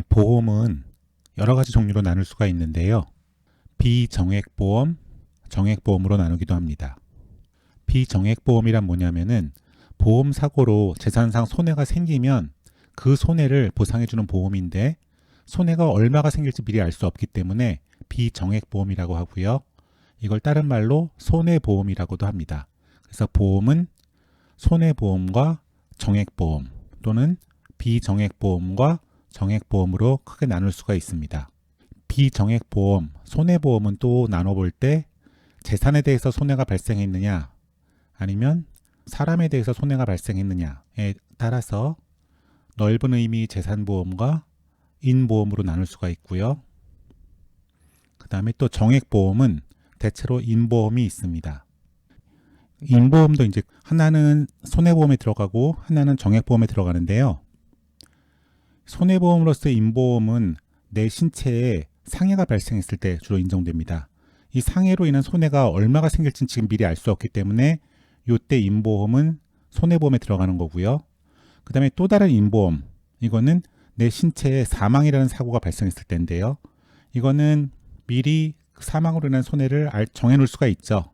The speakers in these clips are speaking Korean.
보험은 여러 가지 종류로 나눌 수가 있는데요. 비정액보험, 정액보험으로 나누기도 합니다. 비정액보험이란 뭐냐면은 보험 사고로 재산상 손해가 생기면 그 손해를 보상해주는 보험인데 손해가 얼마가 생길지 미리 알 수 없기 때문에 비정액보험이라고 하고요. 이걸 다른 말로 손해보험이라고도 합니다. 그래서 보험은 손해보험과 정액보험 또는 비정액보험과 정액보험으로 크게 나눌 수가 있습니다. 비정액보험, 손해보험은 또 나눠볼 때 재산에 대해서 손해가 발생했느냐 아니면 사람에 대해서 손해가 발생했느냐에 따라서 넓은 의미 재산보험과 인보험으로 나눌 수가 있고요. 그 다음에 또 정액보험은 대체로 인보험이 있습니다. 인보험도 이제 하나는 손해보험에 들어가고 하나는 정액보험에 들어가는데요. 손해보험으로서 인보험은 내 신체에 상해가 발생했을 때 주로 인정됩니다. 이 상해로 인한 손해가 얼마가 생길지는 지금 미리 알 수 없기 때문에 이때 인보험은 손해보험에 들어가는 거고요. 그 다음에 또 다른 인보험, 이거는 내 신체에 사망이라는 사고가 발생했을 때인데요. 이거는 미리 사망으로 인한 손해를 정해놓을 수가 있죠.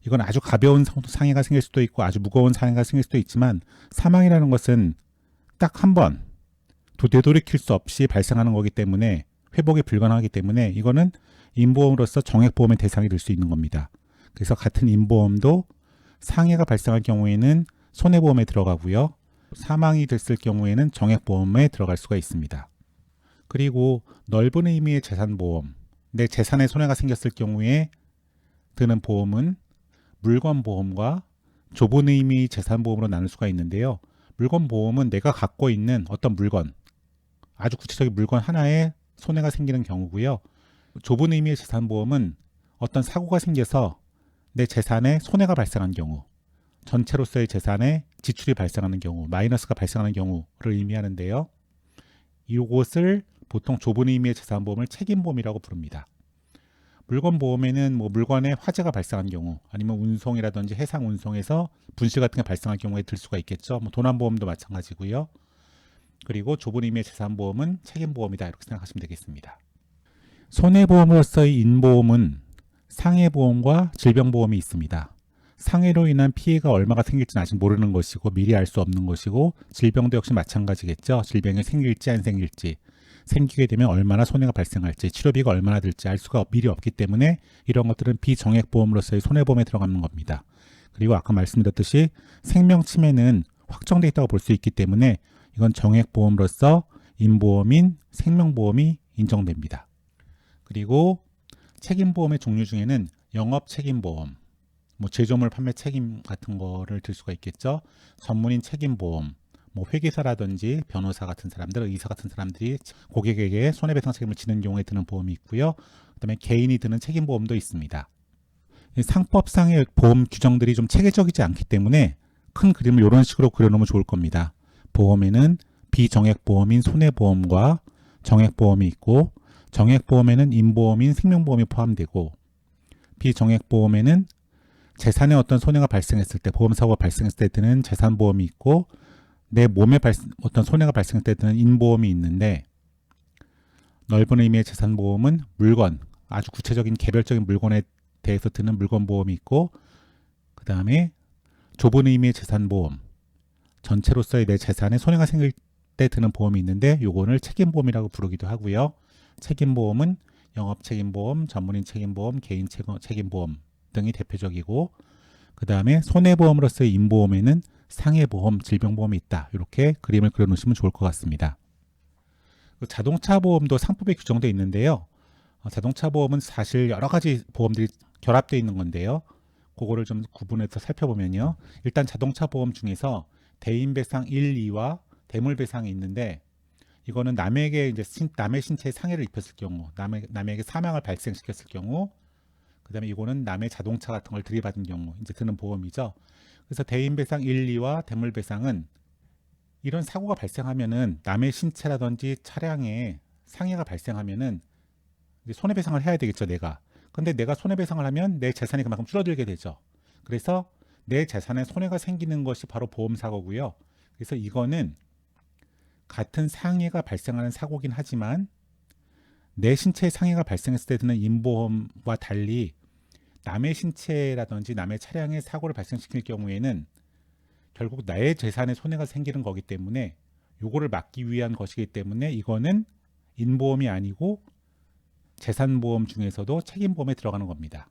이건 아주 가벼운 상해가 생길 수도 있고 아주 무거운 상해가 생길 수도 있지만 사망이라는 것은 딱 한 번 되돌이킬 수 없이 발생하는 거기 때문에 회복이 불가능하기 때문에 이거는 인보험으로서 정액보험의 대상이 될 수 있는 겁니다. 그래서 같은 인보험도 상해가 발생할 경우에는 손해보험에 들어가고요. 사망이 됐을 경우에는 정액보험에 들어갈 수가 있습니다. 그리고 넓은 의미의 재산보험, 내 재산에 손해가 생겼을 경우에 드는 보험은 물건보험과 좁은 의미 재산보험으로 나눌 수가 있는데요. 물건보험은 내가 갖고 있는 어떤 물건, 아주 구체적인 물건 하나에 손해가 생기는 경우고요. 좁은 의미의 재산보험은 어떤 사고가 생겨서 내 재산에 손해가 발생한 경우, 전체로서의 재산에 지출이 발생하는 경우, 마이너스가 발생하는 경우를 의미하는데요. 이것을 보통 좁은 의미의 재산보험을 책임보험이라고 부릅니다. 물건보험에는 물건에 화재가 발생한 경우 아니면 운송이라든지 해상 운송에서 분실 같은 게 발생할 경우에 들 수가 있겠죠. 도난보험도 마찬가지고요. 그리고 좁은 의미의 재산보험은 책임보험이다 이렇게 생각하시면 되겠습니다. 손해보험으로서의 인보험은 상해보험과 질병보험이 있습니다. 상해로 인한 피해가 얼마가 생길지는 아직 모르는 것이고 미리 알 수 없는 것이고 질병도 역시 마찬가지겠죠. 질병이 생길지 안 생길지 생기게 되면 얼마나 손해가 발생할지 치료비가 얼마나 들지 알 수가 미리 없기 때문에 이런 것들은 비정액보험으로서의 손해보험에 들어가는 겁니다. 그리고 아까 말씀드렸듯이 생명침해는 확정되어 있다고 볼 수 있기 때문에 이건 정액보험으로서 인보험인 생명보험이 인정됩니다. 그리고 책임보험의 종류 중에는 영업책임보험, 제조물 판매 책임 같은 거를 들 수가 있겠죠. 전문인 책임보험, 회계사라든지 변호사 같은 사람들, 의사 같은 사람들이 고객에게 손해배상 책임을 지는 경우에 드는 보험이 있고요. 그다음에 개인이 드는 책임보험도 있습니다. 상법상의 보험 규정들이 좀 체계적이지 않기 때문에 큰 그림을 이런 식으로 그려놓으면 좋을 겁니다. 보험에는 비정액보험인 손해보험과 정액보험이 있고 정액보험에는 인보험인 생명보험이 포함되고 비정액보험에는 재산에 어떤 손해가 발생했을 때 보험사고가 발생했을 때 드는 재산보험이 있고 내 몸에 어떤 손해가 발생할 때 드는 인보험이 있는데 넓은 의미의 재산보험은 물건, 아주 구체적인 개별적인 물건에 대해서 드는 물건보험이 있고 그 다음에 좁은 의미의 재산보험, 전체로서의 내 재산에 손해가 생길 때 드는 보험이 있는데 요거를 책임보험이라고 부르기도 하고요. 책임보험은 영업책임보험, 전문인 책임보험, 개인 책임보험 등이 대표적이고 그 다음에 손해보험으로서의 인보험에는 상해보험, 질병보험이 있다. 이렇게 그림을 그려놓으시면 좋을 것 같습니다. 자동차 보험도 상법에 규정되어 있는데요. 자동차 보험은 사실 여러 가지 보험들이 결합되어 있는 건데요. 그거를 좀 구분해서 살펴보면요. 일단 자동차 보험 중에서 대인배상 1, 2와 대물배상이 있는데 이거는 남에게 이제 남의 신체에 상해를 입혔을 경우, 남에게 사망을 발생시켰을 경우, 그다음에 이거는 남의 자동차 같은 걸 들이받은 경우 이제 드는 보험이죠. 그래서 대인배상 1, 2와 대물배상은 이런 사고가 발생하면은 남의 신체라든지 차량에 상해가 발생하면은 이제 손해배상을 해야 되겠죠, 내가. 근데 내가 손해배상을 하면 내 재산이 그만큼 줄어들게 되죠. 그래서 내 재산에 손해가 생기는 것이 바로 보험사고고요. 그래서 이거는 같은 상해가 발생하는 사고긴 하지만 내 신체에 상해가 발생했을 때 드는 인보험과 달리 남의 신체라든지 남의 차량에 사고를 발생시킬 경우에는 결국 나의 재산에 손해가 생기는 거기 때문에 요거를 막기 위한 것이기 때문에 이거는 인보험이 아니고 재산보험 중에서도 책임보험에 들어가는 겁니다.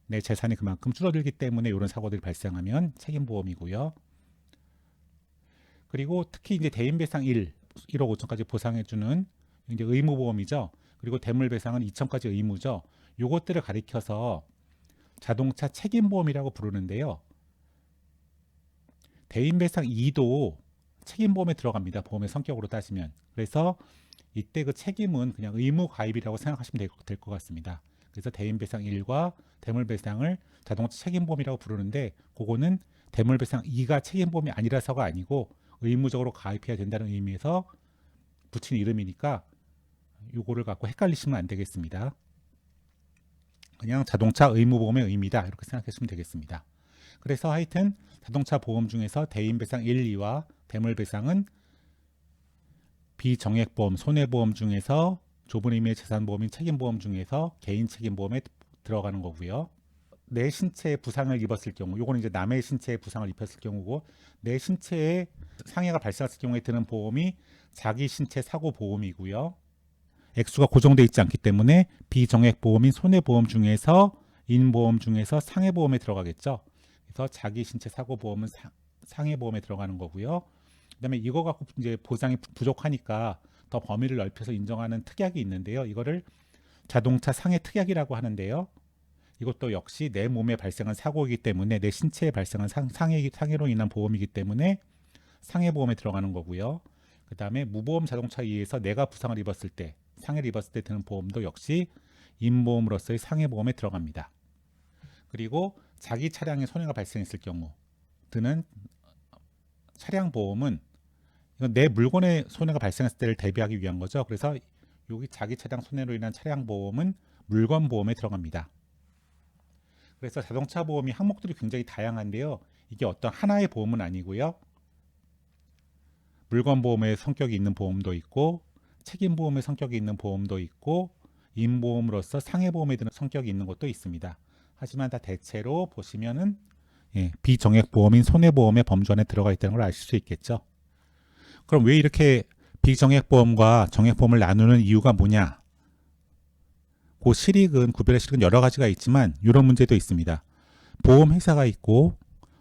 내 재산이 그만큼 줄어들기 때문에 이런 사고들이 발생하면 책임보험이고요. 그리고 특히 이제 대인배상 1억 5천까지 보상해주는 이제 의무보험이죠. 그리고 대물배상은 2천까지 의무죠. 요것들을 가리켜서 자동차 책임보험이라고 부르는데요. 대인배상 2도 책임보험에 들어갑니다. 보험의 성격으로 따지면. 그래서 이때 그 책임은 그냥 의무 가입이라고 생각하시면 될 것 같습니다. 그래서 대인배상 1과 대물배상을 자동차 책임보험이라고 부르는데 그거는 대물배상 2가 책임보험이 아니라서가 아니고 의무적으로 가입해야 된다는 의미에서 붙인 이름이니까 요거를 갖고 헷갈리시면 안 되겠습니다. 그냥 자동차 의무보험의 의미다 이렇게 생각하시면 되겠습니다. 그래서 하여튼 자동차 보험 중에서 대인배상 1, 2와 대물배상은 비정액보험, 손해보험 중에서 좁은 의미의 재산보험인 책임보험 중에서 개인 책임보험에 들어가는 거고요. 내 신체에 부상을 입었을 경우, 요거는 이제 남의 신체에 부상을 입혔을 경우고, 내 신체에 상해가 발생했을 경우에 드는 보험이 자기 신체 사고 보험이고요. 액수가 고정되어 있지 않기 때문에 비정액보험인 손해보험 중에서 인보험 중에서 상해보험에 들어가겠죠. 그래서 자기 신체 사고 보험은 상해보험에 들어가는 거고요. 그다음에 이거 갖고 이제 보상이 부족하니까 더 범위를 넓혀서 인정하는 특약이 있는데요. 이거를 자동차 상해 특약이라고 하는데요. 이것도 역시 내 몸에 발생한 사고이기 때문에 내 신체에 발생한 상해로 인한 보험이기 때문에 상해보험에 들어가는 거고요. 그 다음에 무보험 자동차에 의해서 내가 부상을 입었을 때, 상해를 입었을 때 드는 보험도 역시 인보험으로서의 상해보험에 들어갑니다. 그리고 자기 차량에 손해가 발생했을 경우 드는 차량보험은 이건 내 물건에 손해가 발생했을 때를 대비하기 위한 거죠. 그래서 여기 자기 차량 손해로 인한 차량보험은 물건보험에 들어갑니다. 그래서 자동차 보험이 항목들이 굉장히 다양한데요. 이게 어떤 하나의 보험은 아니고요. 물건보험의 성격이 있는 보험도 있고 책임보험의 성격이 있는 보험도 있고 인보험으로서 상해보험에 드는 성격이 있는 것도 있습니다. 하지만 다 대체로 보시면은 비정액보험인 손해보험의 범주 안에 들어가 있다는 걸 아실 수 있겠죠. 그럼 왜 이렇게 비정액보험과 정액보험을 나누는 이유가 뭐냐? 그 구별의 실익은 여러 가지가 있지만 이런 문제도 있습니다. 보험회사가 있고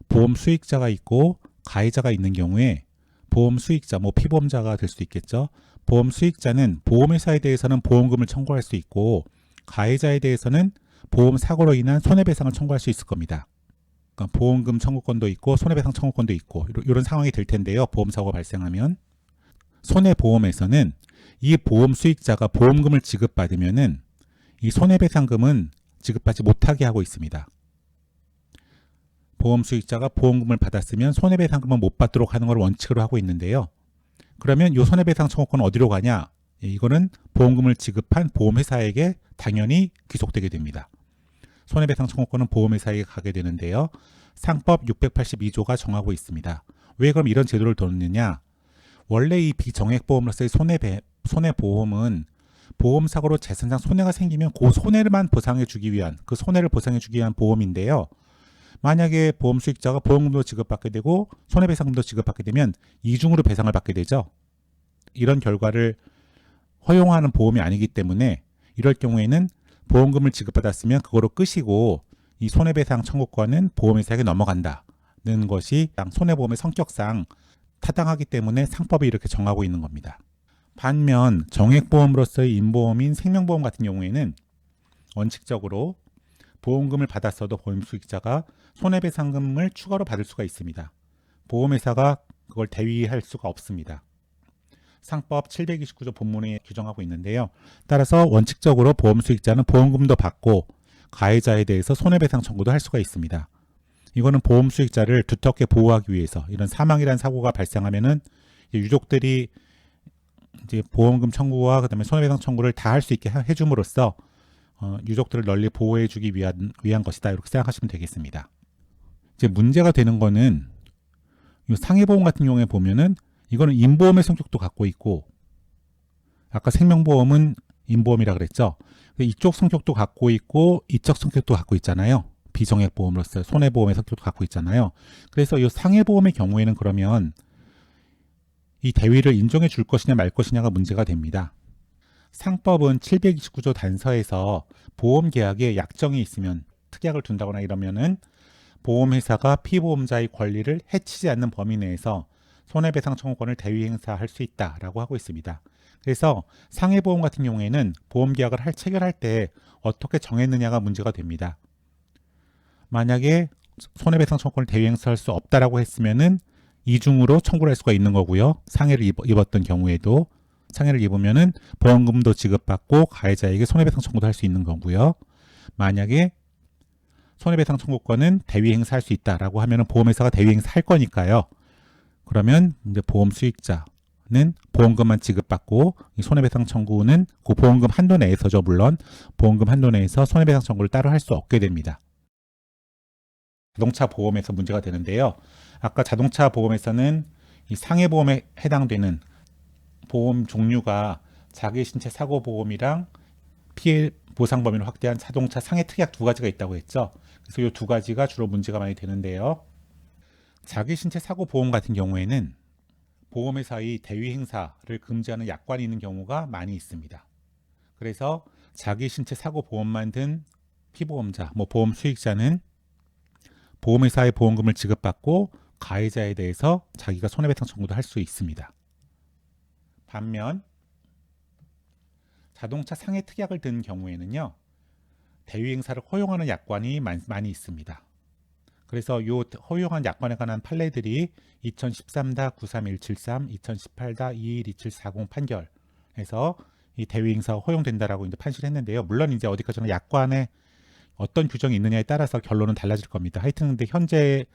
보험 수익자가 있고 가해자가 있는 경우에 보험 수익자, 피보험자가 될 수 있겠죠. 보험 수익자는 보험회사에 대해서는 보험금을 청구할 수 있고 가해자에 대해서는 보험 사고로 인한 손해배상을 청구할 수 있을 겁니다. 그러니까 보험금 청구권도 있고 손해배상 청구권도 있고 이런 상황이 될 텐데요. 보험사고가 발생하면 손해보험에서는 이 보험 수익자가 보험금을 지급받으면은 이 손해배상금은 지급하지 못하게 하고 있습니다. 보험 수익자가 보험금을 받았으면 손해배상금은 못 받도록 하는 걸 원칙으로 하고 있는데요. 그러면 이 손해배상 청구권은 어디로 가냐? 이거는 보험금을 지급한 보험회사에게 당연히 귀속되게 됩니다. 손해배상 청구권은 보험회사에게 가게 되는데요. 상법 682조가 정하고 있습니다. 왜 그럼 이런 제도를 뒀느냐? 원래 이 비정액보험으로서의 손해보험은 보험사고로 재산상 손해가 생기면 그 손해만 보상해주기 위한 보험인데요. 만약에 보험 수익자가 보험금도 지급받게 되고 손해배상금도 지급받게 되면 이중으로 배상을 받게 되죠. 이런 결과를 허용하는 보험이 아니기 때문에 이럴 경우에는 보험금을 지급받았으면 그거로 끝이고 이 손해배상 청구권은 보험회사에게 넘어간다는 것이 손해보험의 성격상 타당하기 때문에 상법이 이렇게 정하고 있는 겁니다. 반면 정액보험으로서의 인보험인 생명보험 같은 경우에는 원칙적으로 보험금을 받았어도 보험 수익자가 손해배상금을 추가로 받을 수가 있습니다. 보험회사가 그걸 대위할 수가 없습니다. 상법 729조 본문에 규정하고 있는데요. 따라서 원칙적으로 보험 수익자는 보험금도 받고 가해자에 대해서 손해배상 청구도 할 수가 있습니다. 이거는 보험 수익자를 두텁게 보호하기 위해서 이런 사망이라는 사고가 발생하면은 유족들이 이제 보험금 청구와 그다음에 손해배상 청구를 다 할 수 있게 해줌으로써 유족들을 널리 보호해주기 위한 것이다 이렇게 생각하시면 되겠습니다. 이제 문제가 되는 거는 이 상해보험 같은 경우에 보면은 이거는 인보험의 성격도 갖고 있고, 아까 생명보험은 인보험이라 그랬죠. 이쪽 성격도 갖고 있고 이쪽 성격도 갖고 있잖아요. 비정액보험으로서 손해보험의 성격도 갖고 있잖아요. 그래서 이 상해보험의 경우에는 그러면 이 대위를 인정해 줄 것이냐 말 것이냐가 문제가 됩니다. 상법은 729조 단서에서 보험계약에 약정이 있으면, 특약을 둔다거나 이러면은 보험회사가 피보험자의 권리를 해치지 않는 범위 내에서 손해배상 청구권을 대위 행사할 수 있다라고 하고 있습니다. 그래서 상해보험 같은 경우에는 보험계약을 체결할 때 어떻게 정했느냐가 문제가 됩니다. 만약에 손해배상 청구권을 대위 행사할 수 없다라고 했으면은 이중으로 청구를 할 수가 있는 거고요. 상해를 입었던 경우에도 상해를 입으면은 보험금도 지급받고 가해자에게 손해배상 청구도 할 수 있는 거고요. 만약에 손해배상 청구권은 대위 행사할 수 있다라고 하면은 보험회사가 대위 행사할 거니까요. 그러면 이제 보험 수익자는 보험금만 지급받고 이 손해배상 청구는 그 보험금 한도 내에서죠. 물론 보험금 한도 내에서 손해배상 청구를 따로 할 수 없게 됩니다. 자동차 보험에서 문제가 되는데요. 아까 자동차 보험에서는 이 상해보험에 해당되는 보험 종류가 자기 신체 사고 보험이랑 피해 보상 범위를 확대한 자동차 상해 특약 두 가지가 있다고 했죠. 그래서 이 두 가지가 주로 문제가 많이 되는데요. 자기 신체 사고 보험 같은 경우에는 보험회사의 대위 행사를 금지하는 약관이 있는 경우가 많이 있습니다. 그래서 자기 신체 사고 보험만 든 피보험자, 보험 수익자는 보험회사의 보험금을 지급받고 가해자에 대해서 자기가 손해배상 청구도 할 수 있습니다. 반면 자동차 상해 특약을 든 경우에는요, 대위 행사를 허용하는 약관이 많이 있습니다. 그래서 이 허용한 약관에 관한 판례들이 2013-93173, 2018-212740 판결에서 이 대위 행사가 허용된다라고 이제 판시를 했는데요. 물론 이제 어디까지나 약관에 어떤 규정이 있느냐에 따라서 결론은 달라질 겁니다. 하여튼 근데 현재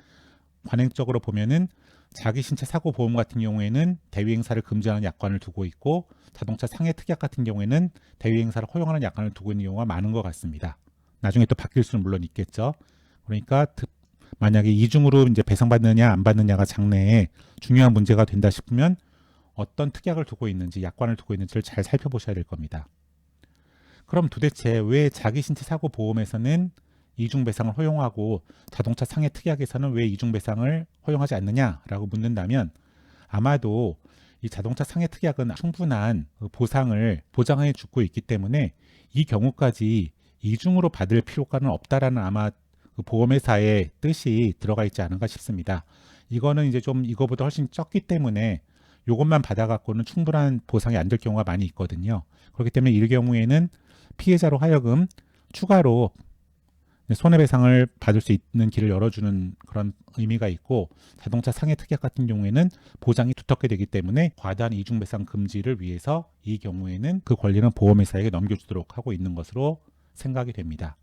관행적으로 보면은 자기 신체 사고 보험 같은 경우에는 대위 행사를 금지하는 약관을 두고 있고, 자동차 상해 특약 같은 경우에는 대위 행사를 허용하는 약관을 두고 있는 경우가 많은 것 같습니다. 나중에 또 바뀔 수는 물론 있겠죠. 그러니까 만약에 이중으로 이제 배상받느냐 안 받느냐가 장래에 중요한 문제가 된다 싶으면 어떤 특약을 두고 있는지, 약관을 두고 있는지를 잘 살펴보셔야 될 겁니다. 그럼 도대체 왜 자기 신체 사고 보험에서는 이중배상을 허용하고 자동차 상해 특약에서는 왜 이중배상을 허용하지 않느냐라고 묻는다면, 아마도 이 자동차 상해 특약은 충분한 보상을 보장해 주고 있기 때문에 이 경우까지 이중으로 받을 필요가는 없다라는 아마 그 보험회사의 뜻이 들어가 있지 않은가 싶습니다. 이거는 이제 좀 이거보다 훨씬 적기 때문에 이것만 받아갖고는 충분한 보상이 안 될 경우가 많이 있거든요. 그렇기 때문에 이 경우에는 피해자로 하여금 추가로 손해배상을 받을 수 있는 길을 열어주는 그런 의미가 있고, 자동차 상해 특약 같은 경우에는 보장이 두텁게 되기 때문에 과다한 이중배상 금지를 위해서 이 경우에는 그 권리는 보험회사에게 넘겨주도록 하고 있는 것으로 생각이 됩니다.